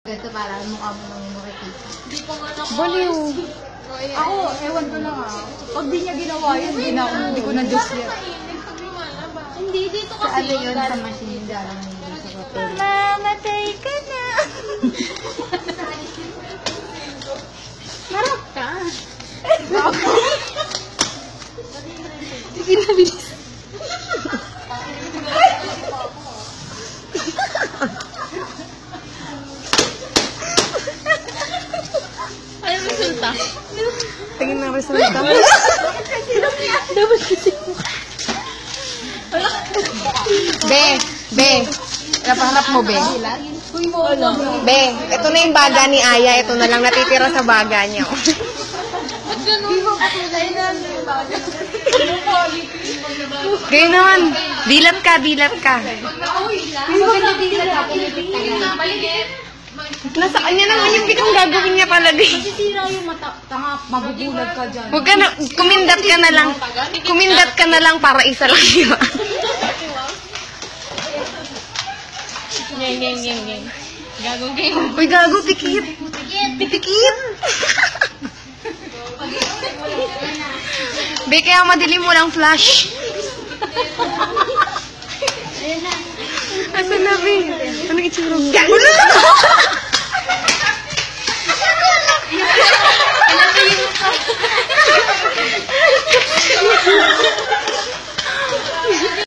Ito para mukha mo nang makikita. Hindi ko nga nakuha. Baliw. Ako, ewan ko lang Pag di niya ginawa yun, hindi ko na-Diyos yan. Hindi, dito Sa kasi. ano yun, sa machine galang hindi sa papel. Mamatay ka na. Marap ka. Sige na, bilis. Ano resulta? Tingin ng resulta. Dapat kasi. Be. Napahanap mo, Be. Be, ito na yung baga ni Aya. Ito na lang natitira sa baga niya. Ba't ganun? Ganyan naman. Dilat ka. Nasa kanya naman yung biglang gagawin niya palagi. Sira yung mata. Tanga, mabubulag ka dyan. Huwag ka na, kumindat ka na lang. Kumindat ka na lang para isa lang yun. Ngeng. Gagong game. Uy, gago, pikit. Pikit. Be, kaya madilim mo lang flash. Asan na, Be? Ano itsura? Gago na!